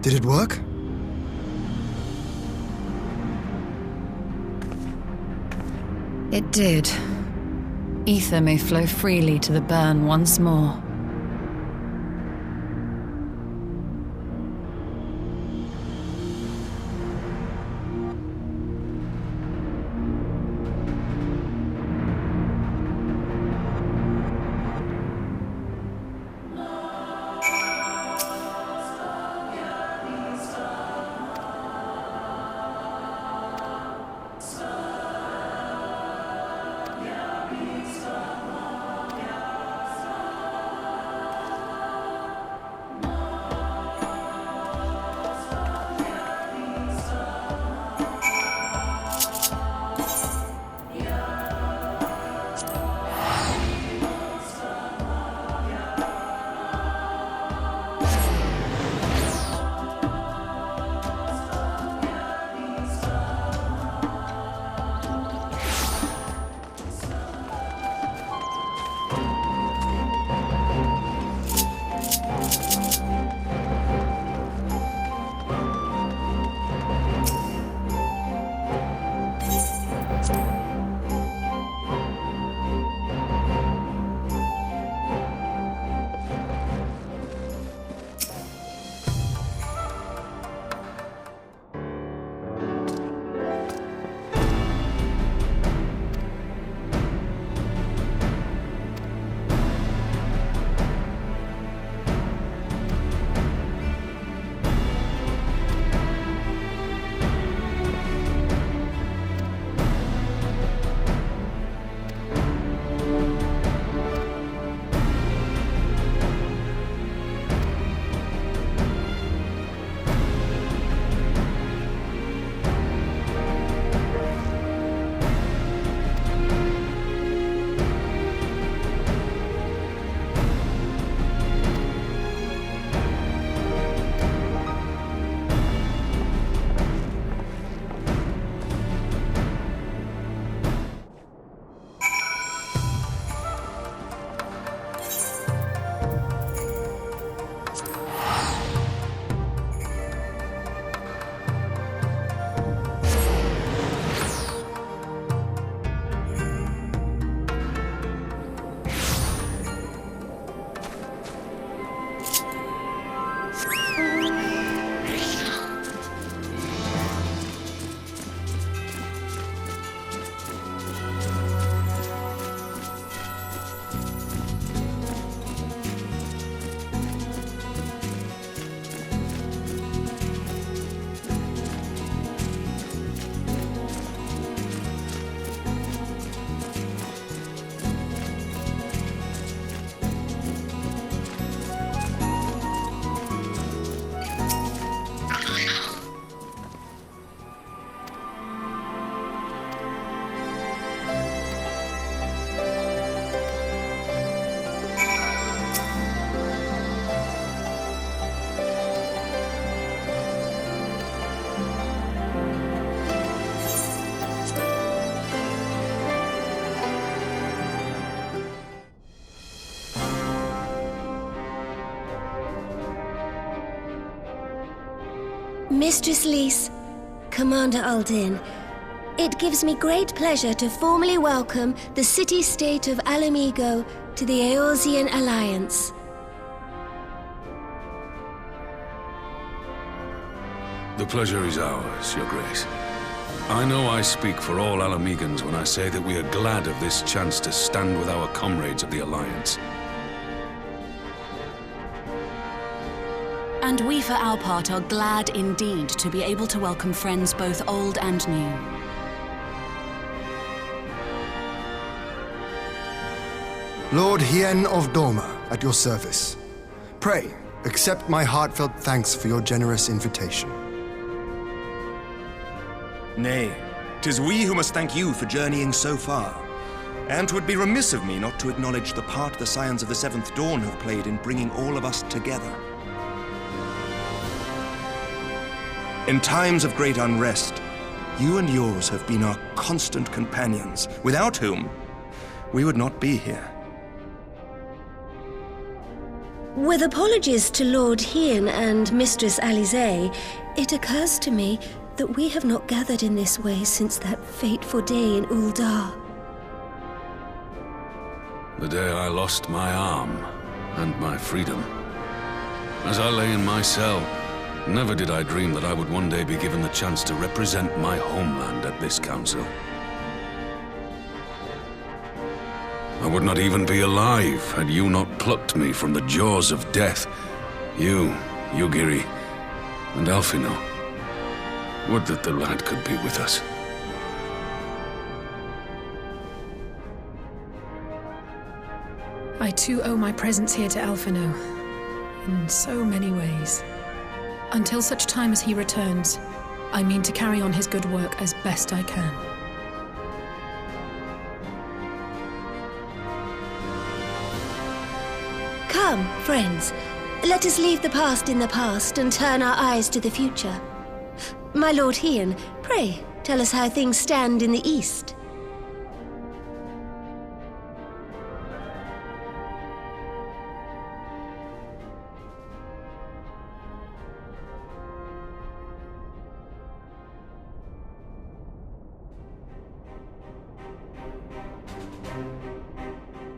Did it work? It did. Ether may flow freely to the burn once more. Mistress Lys, Commander Aldin, it gives me great pleasure to formally welcome the city-state of Alamigo to the Eorzean Alliance. The pleasure is ours, Your Grace. I know I speak for all Alamegans when I say that we are glad of this chance to stand with our comrades of the Alliance. And we, for our part, are glad indeed to be able to welcome friends both old and new. Lord Hien of Doma, at your service. Pray, accept my heartfelt thanks for your generous invitation. Nay, 'tis we who must thank you for journeying so far. And 'twould be remiss of me not to acknowledge the part the Scions of the Seventh Dawn have played in bringing all of us together. In times of great unrest, you and yours have been our constant companions, without whom we would not be here. With apologies to Lord Hien and Mistress Alisaie, it occurs to me that we have not gathered in this way since that fateful day in Uldar. The day I lost my arm and my freedom. As I lay in my cell, never did I dream that I would one day be given the chance to represent my homeland at this council. I would not even be alive had you not plucked me from the jaws of death. You, Yugiri, and Alphino. Would that the lad could be with us. I too owe my presence here to Alphino, in so many ways. Until such time as he returns, I mean to carry on his good work as best I can. Come, friends, let us leave the past in the past and turn our eyes to the future. My Lord Hien, pray, tell us how things stand in the east.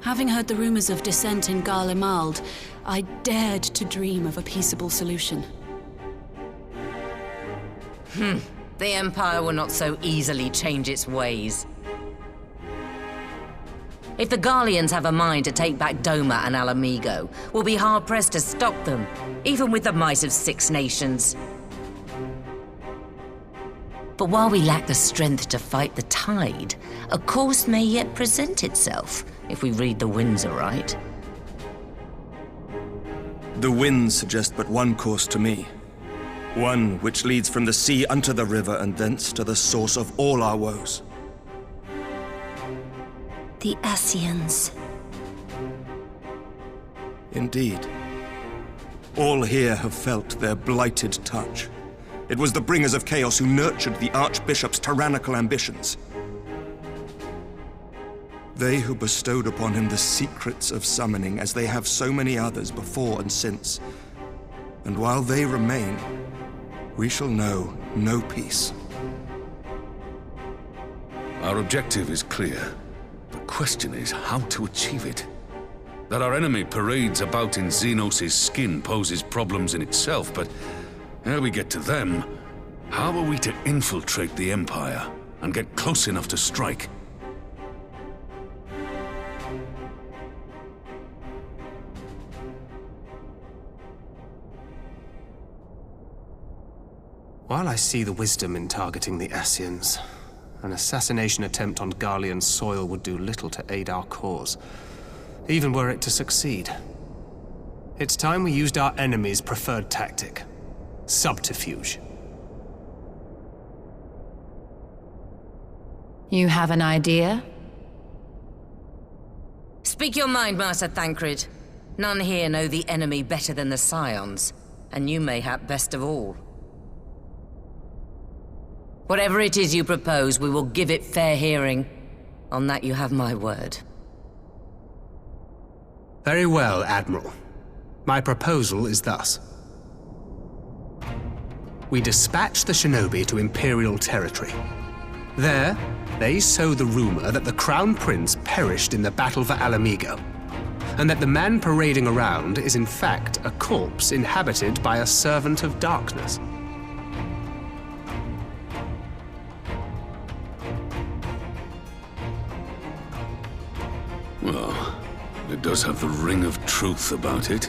Having heard the rumors of dissent in Garlemald, I dared to dream of a peaceable solution. The Empire will not so easily change its ways. If the Garleans have a mind to take back Doma and Alamigo, we'll be hard-pressed to stop them, even with the might of 6 nations. But while we lack the strength to fight the tide, a course may yet present itself, if we read the winds aright. The winds suggest but one course to me. One which leads from the sea unto the river and thence to the source of all our woes. The Ascians. Indeed. All here have felt their blighted touch. It was the bringers of chaos who nurtured the Archbishop's tyrannical ambitions. They who bestowed upon him the secrets of summoning, as they have so many others before and since. And while they remain, we shall know no peace. Our objective is clear. The question is how to achieve it. That our enemy parades about in Xenos' skin poses problems in itself, but ere we get to them, how are we to infiltrate the Empire and get close enough to strike? While I see the wisdom in targeting the Ascians, an assassination attempt on Garlean soil would do little to aid our cause, even were it to succeed. It's time we used our enemy's preferred tactic: subterfuge. You have an idea? Speak your mind, Master Thancred. None here know the enemy better than the Scions, and you mayhap best of all. Whatever it is you propose, we will give it fair hearing. On that you have my word. Very well, Admiral. My proposal is thus. We dispatch the shinobi to Imperial territory. There, they sow the rumor that the Crown Prince perished in the battle for Alamigo, and that the man parading around is in fact a corpse inhabited by a servant of darkness. Well, it does have the ring of truth about it.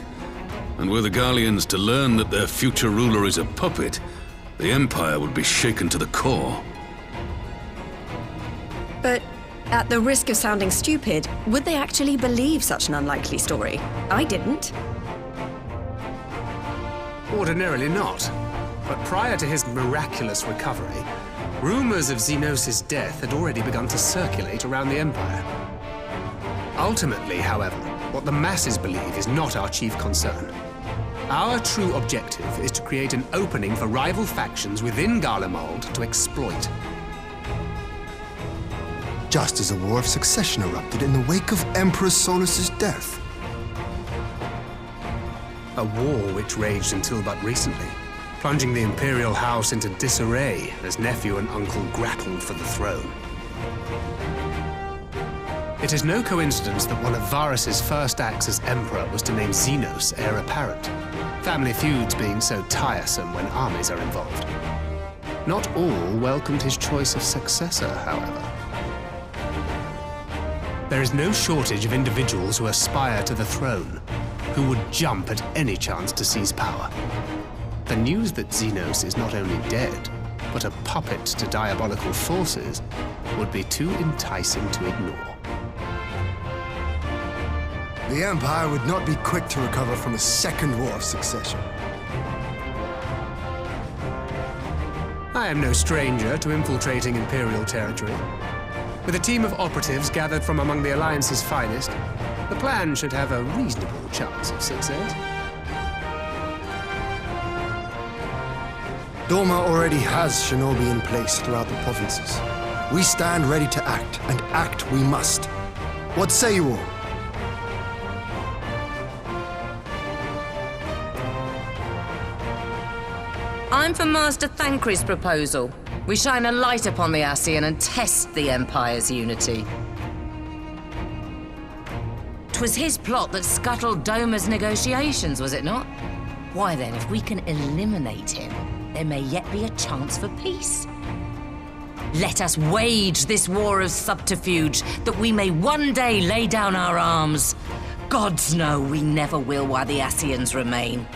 And were the Garleans to learn that their future ruler is a puppet, the Empire would be shaken to the core. But at the risk of sounding stupid, would they actually believe such an unlikely story? I didn't. Ordinarily not. But prior to his miraculous recovery, rumors of Xenos' death had already begun to circulate around the Empire. Ultimately, however, what the masses believe is not our chief concern. Our true objective is to create an opening for rival factions within Garlemald to exploit. Just as a war of succession erupted in the wake of Emperor Solus's death. a war which raged until but recently, plunging the Imperial House into disarray as nephew and uncle grappled for the throne. It is no coincidence that one of Varus's first acts as Emperor was to name Xenos heir apparent, family feuds being so tiresome when armies are involved. Not all welcomed his choice of successor, however. There is no shortage of individuals who aspire to the throne, who would jump at any chance to seize power. The news that Xenos is not only dead, but a puppet to diabolical forces, would be too enticing to ignore. The Empire would not be quick to recover from a second war of succession. I am no stranger to infiltrating Imperial territory. With a team of operatives gathered from among the Alliance's finest, the plan should have a reasonable chance of success. Doma already has shinobi in place throughout the provinces. We stand ready to act, and act we must. What say you all? I'm for Master Thancred's proposal. We shine a light upon the Ascian and test the Empire's unity. 'Twas his plot that scuttled Doma's negotiations, was it not? Why then, if we can eliminate him, there may yet be a chance for peace. Let us wage this war of subterfuge, that we may one day lay down our arms. Gods know we never will while the Ascians remain.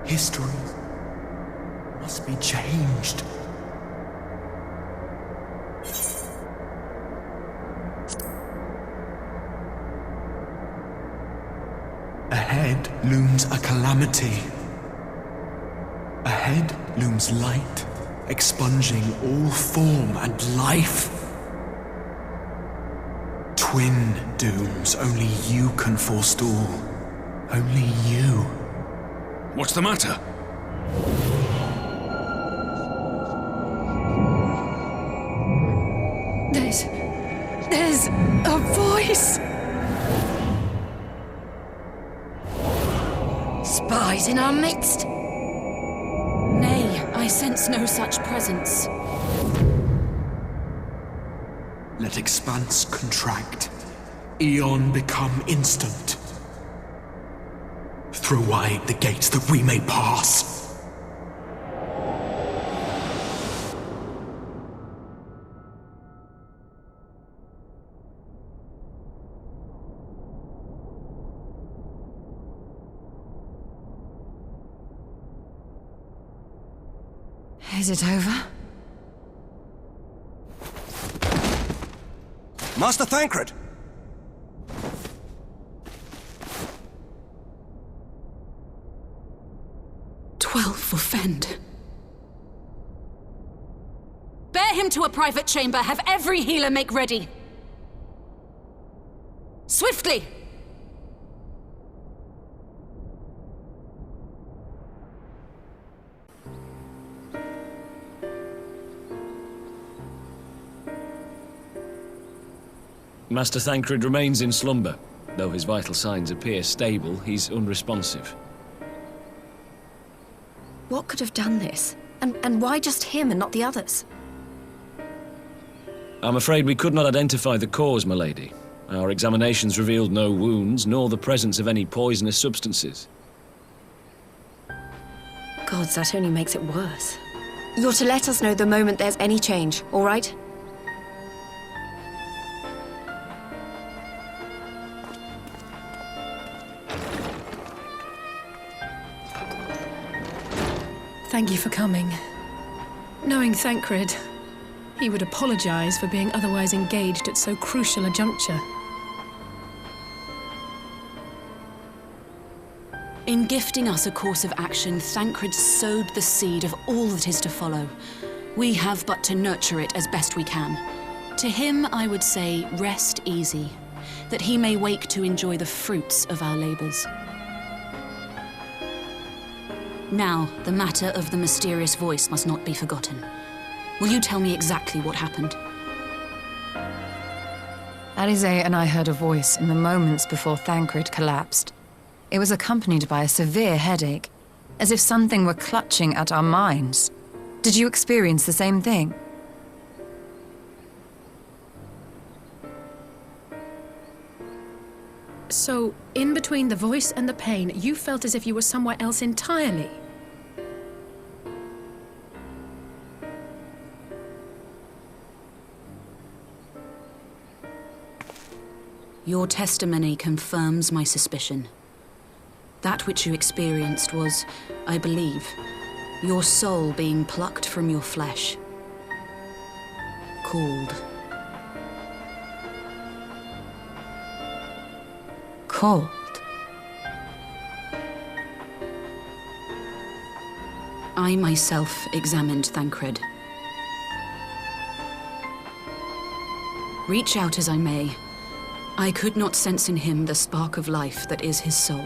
History must be changed. Ahead looms a calamity. Ahead looms light, expunging all form and life. Twin dooms only you can forestall. Only you. What's the matter? There's a voice! Spies in our midst? Nay, I sense no such presence. Let expanse contract, eon become instant. Throw wide the gates that we may pass. Is it over? Master Thancred! For Fend. Bear him to a private chamber. Have every healer make ready. Swiftly! Master Thancred remains in slumber. Though his vital signs appear stable, he's unresponsive. What could have done this? And why just him and not the others? I'm afraid we could not identify the cause, my lady. Our examinations revealed no wounds, nor the presence of any poisonous substances. Gods, that only makes it worse. You're to let us know the moment there's any change, all right? Thank you for coming. Knowing Thancred, he would apologize for being otherwise engaged at so crucial a juncture. In gifting us a course of action, Thancred sowed the seed of all that is to follow. We have but to nurture it as best we can. To him, I would say, rest easy, that he may wake to enjoy the fruits of our labors. Now, the matter of the mysterious voice must not be forgotten. Will you tell me exactly what happened? Alize and I heard a voice in the moments before Thancred collapsed. It was accompanied by a severe headache, as if something were clutching at our minds. Did you experience the same thing? So, in between the voice and the pain, you felt as if you were somewhere else entirely. Your testimony confirms my suspicion. That which you experienced was, I believe, your soul being plucked from your flesh. Called. Called? I myself examined Thancred. Reach out as I may, I could not sense in him the spark of life that is his soul.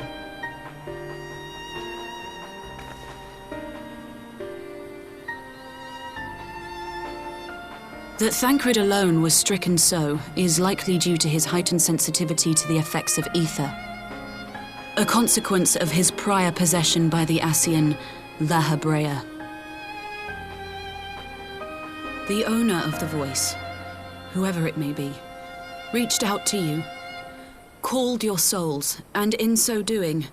That Thancred alone was stricken so is likely due to his heightened sensitivity to the effects of ether, a consequence of his prior possession by the Ascian Lahabrea. The owner of the voice, whoever it may be, reached out to you, called your souls, and in so doing,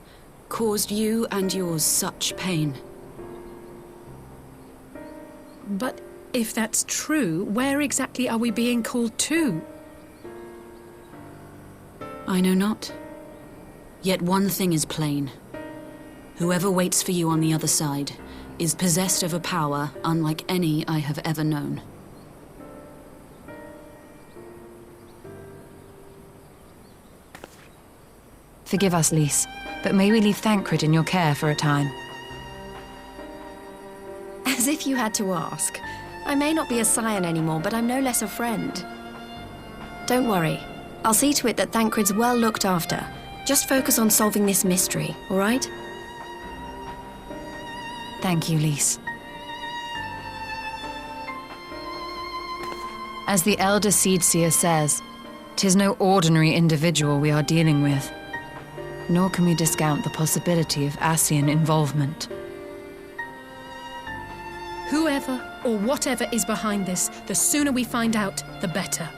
caused you and yours such pain. But if that's true, where exactly are we being called to? I know not. Yet one thing is plain. Whoever waits for you on the other side is possessed of a power unlike any I have ever known. Forgive us, Lys, but may we leave Thancred in your care for a time? As if you had to ask. I may not be a scion anymore, but I'm no less a friend. Don't worry. I'll see to it that Thancred's well looked after. Just focus on solving this mystery, all right? Thank you, Lys. As the Elder Seedseer says, 'tis no ordinary individual we are dealing with. Nor can we discount the possibility of Ascian involvement. Whoever or whatever is behind this, the sooner we find out, the better.